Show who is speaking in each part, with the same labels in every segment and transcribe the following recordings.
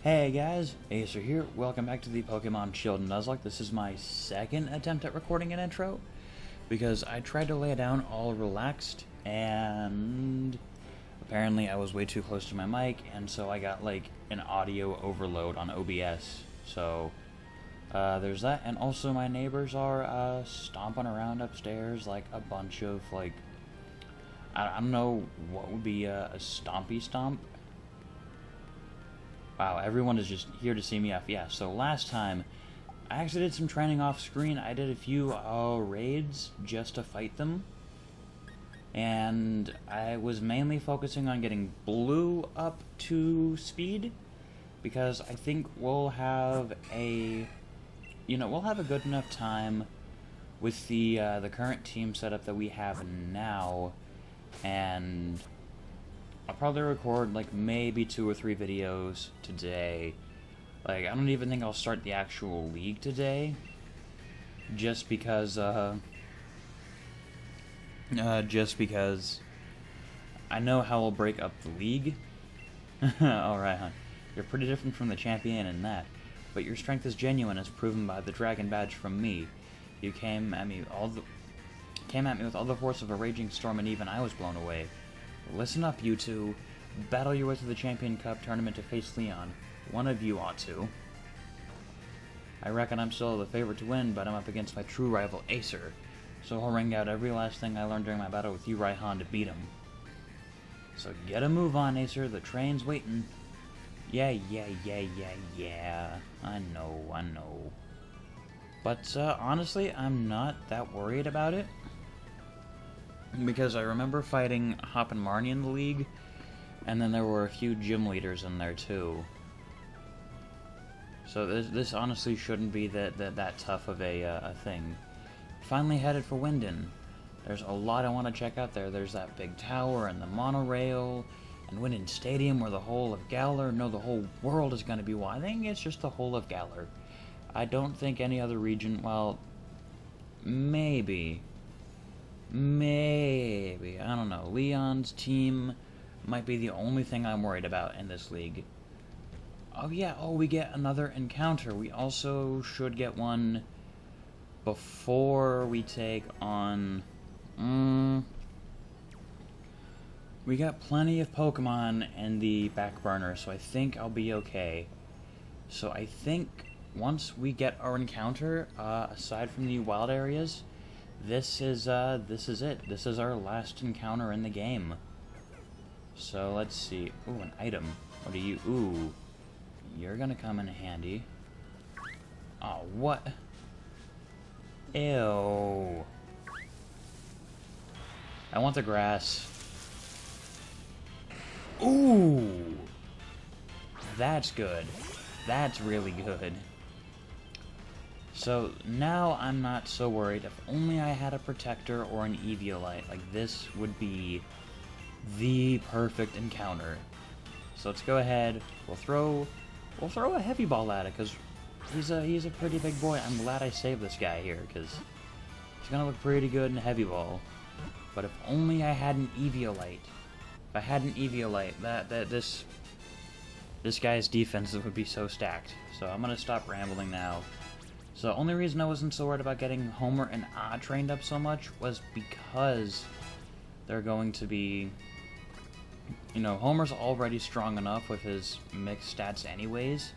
Speaker 1: Hey guys, Acer here. Welcome back to the Pokemon Shield and Nuzlocke. This is my second attempt at recording an intro because I tried to lay it down all relaxed and apparently I was way too close to my mic and so I got like an audio overload on OBS. So there's that, and also my neighbors are stomping around upstairs like a bunch of like I don't know what would be a stompy stomp. Wow, everyone is just here to see me off. Yeah, so last time, I actually did some training off screen. I did a few raids just to fight them. And I was mainly focusing on getting Blue up to speed. Because I think we'll have a good enough time with the current team setup that we have now. And I'll probably record like maybe 2 or 3 videos today. Like, I don't even think I'll start the actual league today, just because I know how I'll break up the league. Alright, hon. You're pretty different from the champion in that, but your strength is genuine as proven by the dragon badge from me. You came at me with all the force of a raging storm, and even I was blown away. Listen up, you two. Battle your way to the Champion Cup tournament to face Leon. One of you ought to. I reckon I'm still the favorite to win, but I'm up against my true rival, Acer. So I'll wring out every last thing I learned during my battle with you, Raihan, to beat him. So get a move on, Acer. The train's waiting. Yeah. I know. But, honestly, I'm not that worried about it. Because I remember fighting Hop and Marnie in the league, and then there were a few gym leaders in there too. So this honestly shouldn't be that tough of a thing. Finally headed for Winden. There's a lot I want to check out there. There's that big tower and the monorail, and Winden Stadium where the whole of Galar, no, the whole world is going to be. Well, I think it's just the whole of Galar. I don't think any other region, well, maybe, I don't know. Leon's team might be the only thing I'm worried about in this league. Oh yeah, we get another encounter. We also should get one before we take on... We got plenty of Pokemon in the back burner, so I think I'll be okay. So I think once we get our encounter, aside from the wild areas, this is it. This is our last encounter in the game. So let's see. Ooh, an item. What are you? Ooh, you're gonna come in handy. Oh, what? Ew. I want the grass. Ooh, that's good. That's really good. So now I'm not so worried. If only I had a protector or an Eviolite, like this would be the perfect encounter. So let's go ahead. We'll throw a heavy ball at it because he's a pretty big boy. I'm glad I saved this guy here because he's gonna look pretty good in a heavy ball. But if only I had an Eviolite. If I had an Eviolite, this guy's defense would be so stacked. So I'm gonna stop rambling now. So the only reason I wasn't so worried about getting Homer and trained up so much was because they're going to be... You know, Homer's already strong enough with his mixed stats anyways.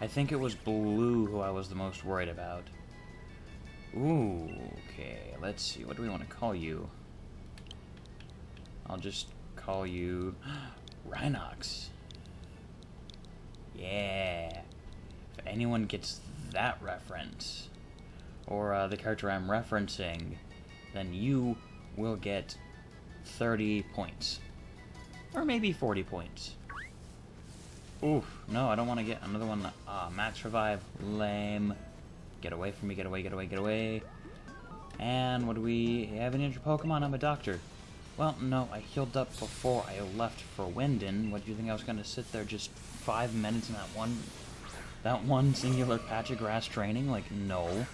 Speaker 1: I think it was Blue who I was the most worried about. Ooh, okay, let's see. What do we want to call you? I'll just call you Rhinox. Yeah. If anyone gets that reference, or the character I'm referencing, then you will get 30 points. Or maybe 40 points. Oof, no, I don't want to get another one. Max Revive, lame. Get away from me, get away. And what do we have? Any other Pokemon? I'm a doctor. Well, no, I healed up before I left for Winden. What do you think I was going to sit there just 5 minutes in that one singular patch of grass training? Like, no.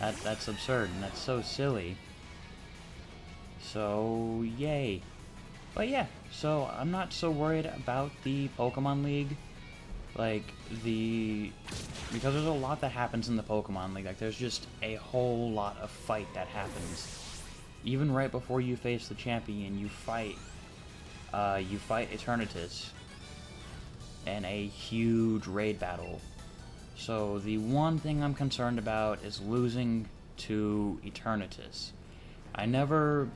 Speaker 1: That's absurd, and that's so silly. So, yay. But yeah, so I'm not so worried about the Pokemon League. Like, because there's a lot that happens in the Pokemon League, like, there's just a whole lot of fight that happens. Even right before you face the champion, you fight Eternatus in a huge raid battle. So the one thing I'm concerned about is losing to Eternatus. I never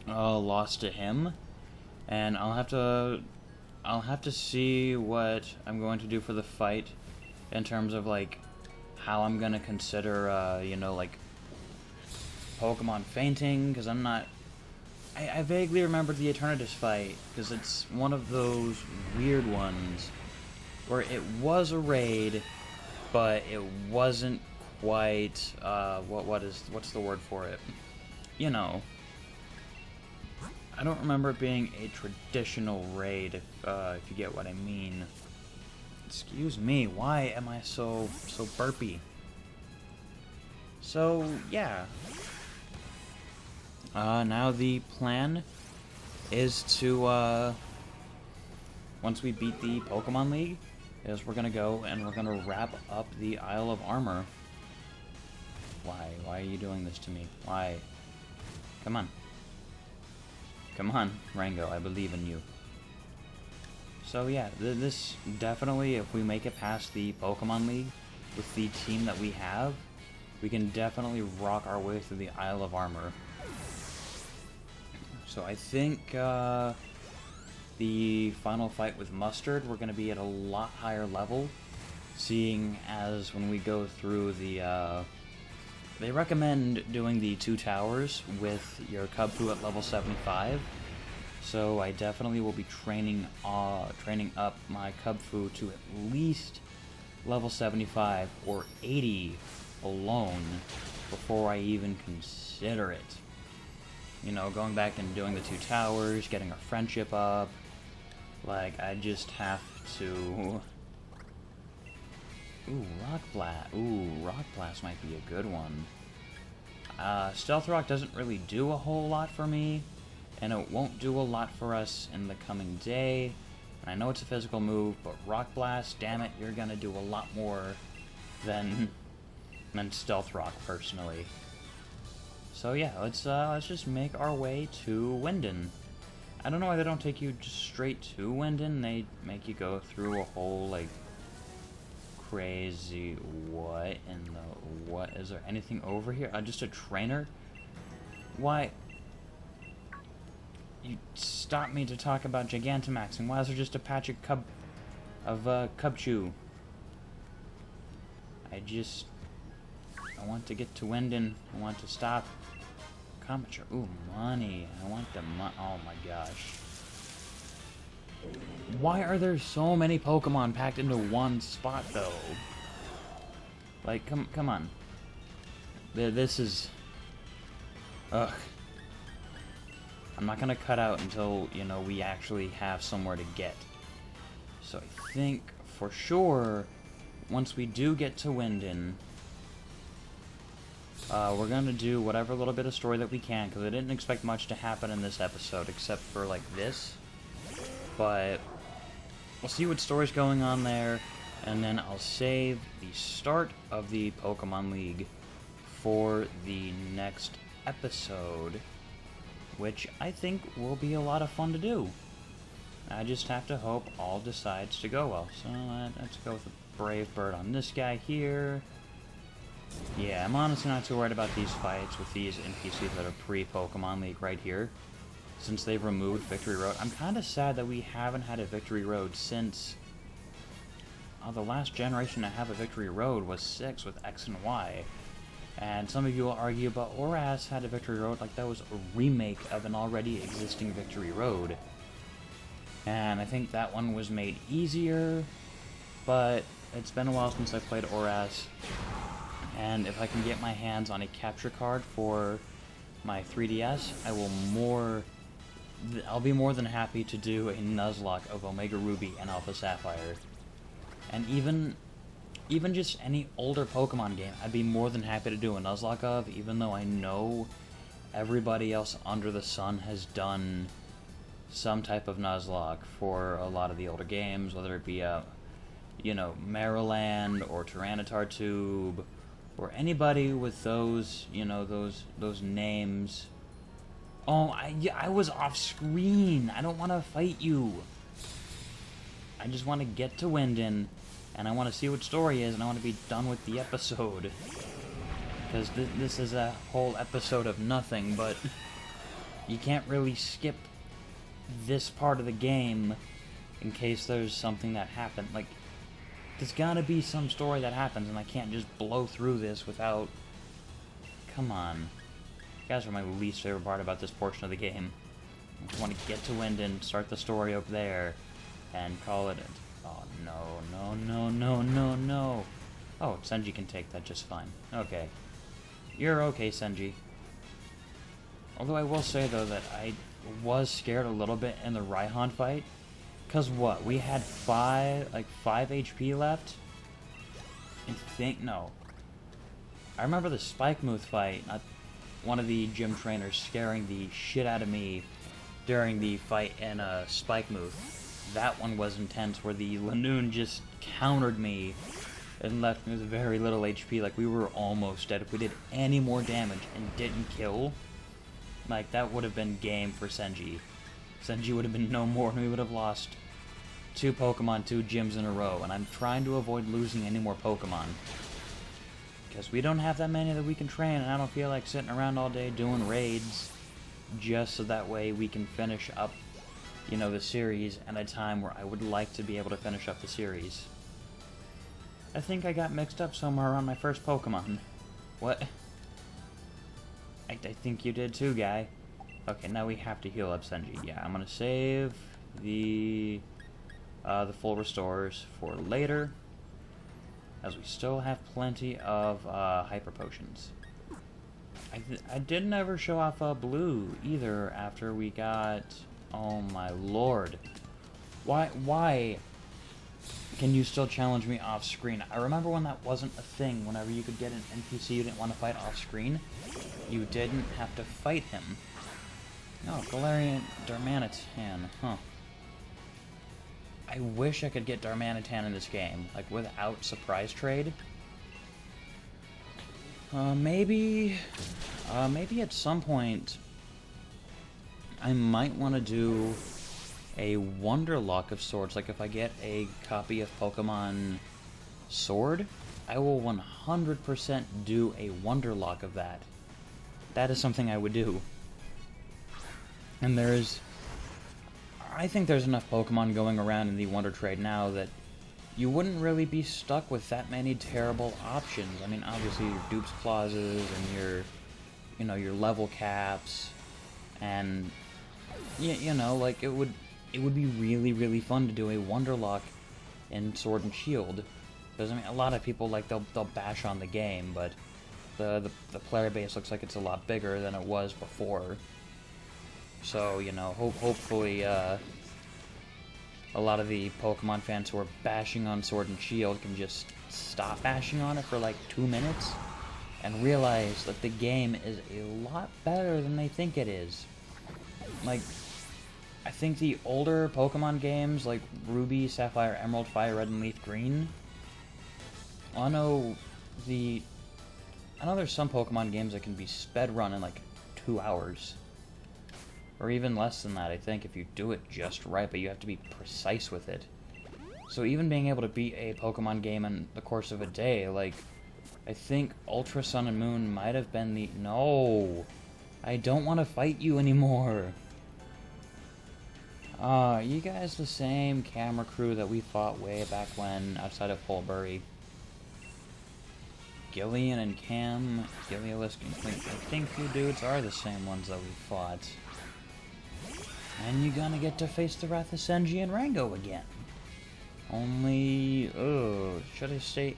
Speaker 1: lost to him, and I'll have to see what I'm going to do for the fight in terms of like how I'm gonna consider you know, like Pokemon fainting, because I vaguely remember the Eternatus fight, because it's one of those weird ones where it was a raid, but it wasn't quite, what's the word for it? You know. I don't remember it being a traditional raid, if you get what I mean. Excuse me, why am I so burpy? So, yeah. Now the plan is to, once we beat the Pokemon League, is we're gonna go and we're gonna wrap up the Isle of Armor. Why? Why are you doing this to me? Why? Come on. Come on, Rango, I believe in you. So yeah, this definitely, if we make it past the Pokemon League with the team that we have, we can definitely rock our way through the Isle of Armor. So I think the final fight with Mustard, we're going to be at a lot higher level, seeing as when we go through the... they recommend doing the 2 towers with your Cubfu at level 75, so I definitely will be training up my Cubfu to at least level 75 or 80 alone before I even consider it. You know, going back and doing the 2 towers, getting our friendship up, like, I just have to... Ooh, Rock Blast. Ooh, Rock Blast might be a good one. Stealth Rock doesn't really do a whole lot for me, and it won't do a lot for us in the coming day. And I know it's a physical move, but Rock Blast, damn it, you're gonna do a lot more than Stealth Rock, personally. So yeah, let's just make our way to Wyndon. I don't know why they don't take you just straight to Wyndon. They make you go through a whole, like, crazy... What in the... What? Is there anything over here? Just a trainer? Why... You stopped me to talk about Gigantamax, and why is there just a patch of Cubchoo? I want to get to Wyndon. I want to stop. Comature. Ooh, money. I want the money. Oh my gosh. Why are there so many Pokemon packed into one spot, though? Like, come on. This is... Ugh. I'm not gonna cut out until, you know, we actually have somewhere to get. So I think, for sure, once we do get to Wyndon, we're gonna do whatever little bit of story that we can, because I didn't expect much to happen in this episode, except for, like, this. But we'll see what story's going on there, and then I'll save the start of the Pokemon League for the next episode, which I think will be a lot of fun to do. I just have to hope all decides to go well. So let's go with a Brave Bird on this guy here. Yeah, I'm honestly not too worried about these fights with these NPCs that are pre-Pokemon League right here, since they've removed Victory Road. I'm kind of sad that we haven't had a Victory Road since... the last generation to have a Victory Road was 6 with X and Y. And some of you will argue, but Oras had a Victory Road like that was a remake of an already existing Victory Road. And I think that one was made easier, but it's been a while since I played Oras. And if I can get my hands on a capture card for my 3DS, I'll be more than happy to do a Nuzlocke of Omega Ruby and Alpha Sapphire. And even just any older Pokemon game, I'd be more than happy to do a Nuzlocke of, even though I know everybody else under the sun has done some type of Nuzlocke for a lot of the older games, whether it be you know, Maryland or Tyranitar Tube or anybody with those, you know, those names. Oh, I was off screen. I don't want to fight you. I just want to get to Wyndon, and I want to see what story is, and I want to be done with the episode. Because this is a whole episode of nothing, but you can't really skip this part of the game in case there's something that happened. Like, there's gotta be some story that happens, and I can't just blow through this without... Come on. You guys are my least favorite part about this portion of the game. I just want to get to Wyndon, start the story up there, and call it... Oh, no. Oh, Senji can take that just fine. Okay. You're okay, Senji. Although I will say, though, that I was scared a little bit in the Raihan fight. Because what? We had 5 HP left? No. I remember the Spike Mooth fight, not one of the gym trainers scaring the shit out of me during the fight in Spike Mooth. That one was intense, where the Lanoon just countered me and left me with very little HP. Like, we were almost dead. If we did any more damage and didn't kill, like, that would have been game for Senji. Senji would have been no more, and we would have lost 2 Pokemon, 2 gyms in a row. And I'm trying to avoid losing any more Pokemon, because we don't have that many that we can train, and I don't feel like sitting around all day doing raids just so that way we can finish up, you know, the series at a time where I would like to be able to finish up the series. I think I got mixed up somewhere around my first Pokemon. What? I think you did too, guy. Okay, now we have to heal up Senji. Yeah, I'm gonna save the full restores for later, as we still have plenty of hyper potions. I didn't ever show off Blue either after we got... Oh my lord. Why can you still challenge me off screen? I remember when that wasn't a thing. Whenever you could get an NPC you didn't want to fight off screen, you didn't have to fight him. Oh, Galarian Darmanitan, huh. I wish I could get Darmanitan in this game, like without surprise trade. Maybe at some point I might want to do a Wonderlock of sorts. Like, if I get a copy of Pokemon Sword, I will 100% do a Wonderlock of that. That is something I would do. And I think there's enough Pokemon going around in the Wonder Trade now that you wouldn't really be stuck with that many terrible options. I mean, obviously your dupes clauses and your level caps, and you know, like, it would be really, really fun to do a Wonderlock in Sword and Shield. Because, I mean, a lot of people, like, they'll bash on the game, but the player base looks like it's a lot bigger than it was before. So, you know, hopefully a lot of the Pokemon fans who are bashing on Sword and Shield can just stop bashing on it for like 2 minutes and realize that the game is a lot better than they think it is. Like, I think the older Pokemon games, like Ruby, Sapphire, Emerald, Fire Red, and Leaf Green, I know there's some Pokemon games that can be sped run in like 2 hours. Or even less than that, I think, if you do it just right, but you have to be precise with it. So even being able to beat a Pokemon game in the course of a day, like, I think Ultra Sun and Moon might have been the... No! I don't want to fight you anymore! You guys the same camera crew that we fought way back when, outside of Holbury. Gillian and Cam, Giliolisk and Clint, I think you dudes are the same ones that we fought. And you're gonna get to face the wrath of Senji and Rango again. Only... Oh, should I stay...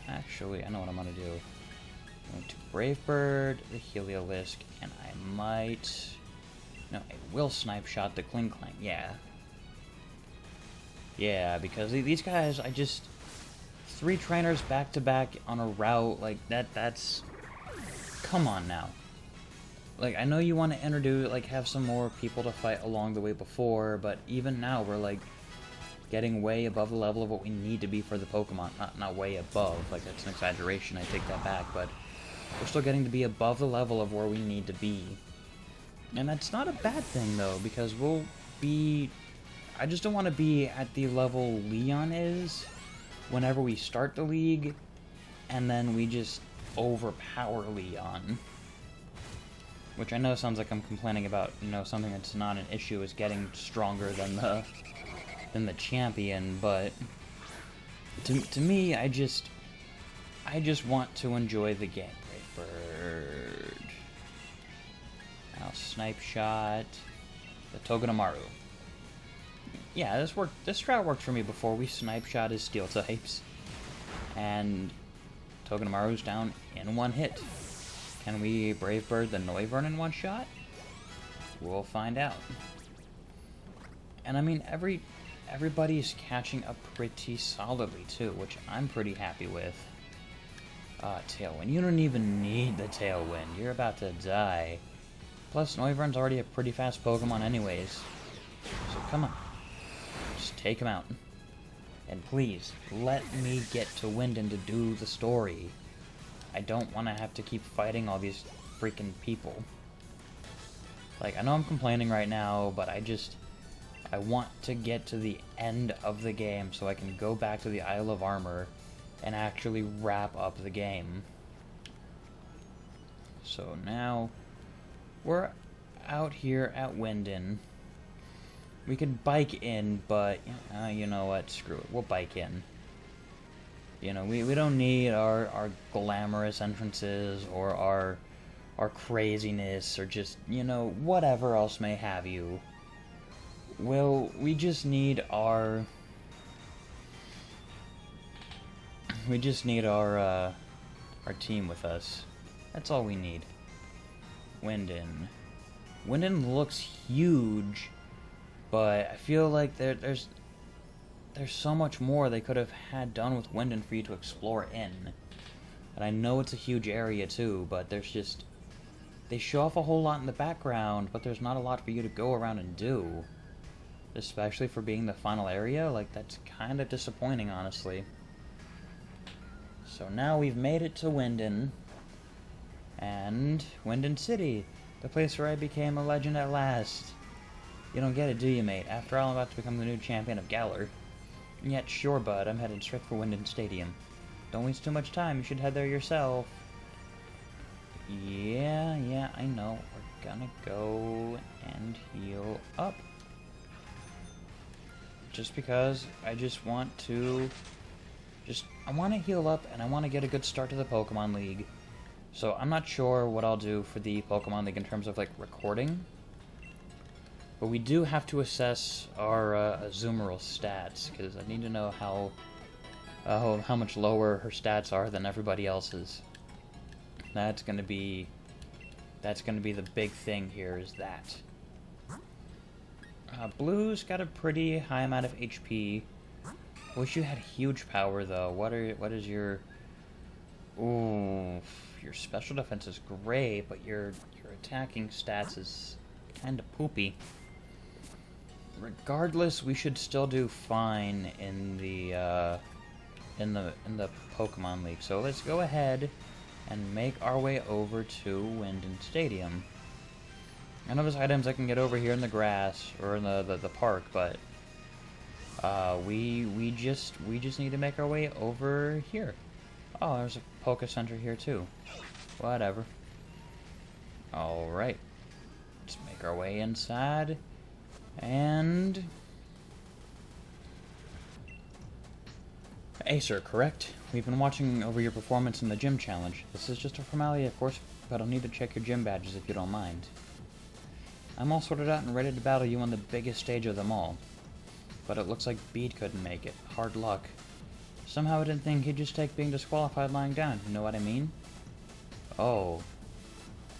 Speaker 1: actually, I know what I'm gonna do. I'm going to Brave Bird, the Heliolisk, and I might... No, I will Snipe Shot the Kling Clang, yeah. Yeah, because these guys, I just... 3 trainers back-to-back on a route, like, that's... Come on now. Like, I know you want to have some more people to fight along the way before, but even now, we're, like, getting way above the level of what we need to be for the Pokemon. Not way above, like that's an exaggeration, I take that back, but we're still getting to be above the level of where we need to be. And that's not a bad thing, though, because we'll be... I just don't want to be at the level Leon is whenever we start the league, and then we just overpower Leon. Which I know sounds like I'm complaining about, you know, something that's not an issue is getting stronger than the champion, but to me, I just want to enjoy the game. Great bird. Now snipe shot. The Togedemaru. Yeah, this strat worked for me before. We snipe shot his steel types. And Togedemaru's down in one hit. Can we Brave Bird the Noivern in one shot? We'll find out. And I mean, everybody's catching up pretty solidly too, which I'm pretty happy with. Tailwind. You don't even need the Tailwind. You're about to die. Plus, Noivern's already a pretty fast Pokemon anyways. So come on. Just take him out. And please, let me get to Wyndon to do the story. I don't want to have to keep fighting all these freaking people. Like, I know I'm complaining right now, but I want to get to the end of the game so I can go back to the Isle of Armor and actually wrap up the game. So now, we're out here at Wyndon. We could bike in, but you know what? Screw it. We'll bike in. You know, we don't need our glamorous entrances or our craziness or just, you know, whatever else may have you. We just need our team with us. That's all we need. Wyndon. Wyndon looks huge, but I feel like there's so much more they could have had done with Wyndon for you to explore in. And I know it's a huge area too, but there's just... They show off a whole lot in the background, but there's not a lot for you to go around and do. Especially for being the final area, like, that's kind of disappointing, honestly. So now we've made it to Wyndon. And Wyndon City, the place where I became a legend at last. You don't get it, do you, mate? After all, I'm about to become the new champion of Galar. And yet, sure, bud, I'm headed straight for Wyndon Stadium. Don't waste too much time, you should head there yourself. Yeah, I know. We're gonna go and heal up. Just because I just want to... I want to heal up, and I want to get a good start to the Pokemon League. So I'm not sure what I'll do for the Pokemon League in terms of, like, recording. But we do have to assess our Azumarill stats, because I need to know how much lower her stats are than everybody else's. That's gonna be the big thing here, is that. Blue's got a pretty high amount of HP. Wish you had huge power though. What is your... Ooh, your special defense is great, but your attacking stats is kind of poopy. Regardless, we should still do fine in the Pokemon League. So let's go ahead and make our way over to Wyndon Stadium. I know there's items I can get over here in the grass or in the park, but we just need to make our way over here. Oh, there's a Poke Center here too. Whatever. All right, let's make our way inside. And... Acer, correct? We've been watching over your performance in the gym challenge. This is just a formality, of course, but I'll need to check your gym badges if you don't mind. I'm all sorted out and ready to battle you on the biggest stage of them all. But it looks like Bede couldn't make it. Hard luck. Somehow I didn't think he'd just take being disqualified lying down. You know what I mean? Oh.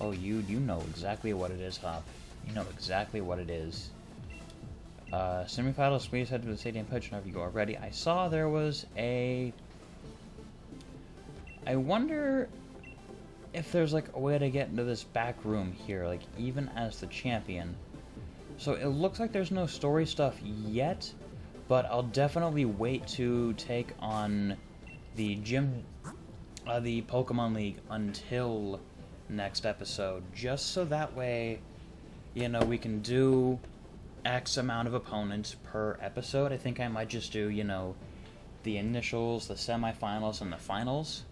Speaker 1: Oh, you know exactly what it is, Hop. You know exactly what it is. Semifinals, please head to the stadium pitch whenever you are ready. I saw there was a... I wonder if there's like a way to get into this back room here, like even as the champion. So it looks like there's no story stuff yet, But I'll definitely wait to take on the the Pokemon League until next episode, just so that way, you know, we can do X amount of opponents per episode. I think I might just do, you know, the initials, the semifinals, and the finals,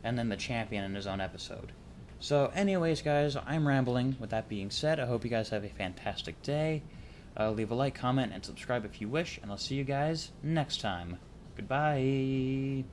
Speaker 1: and then the champion in his own episode. So anyways, guys, I'm rambling. With that being said, I hope you guys have a fantastic day. Leave a like, comment, and subscribe if you wish, and I'll see you guys next time. Goodbye!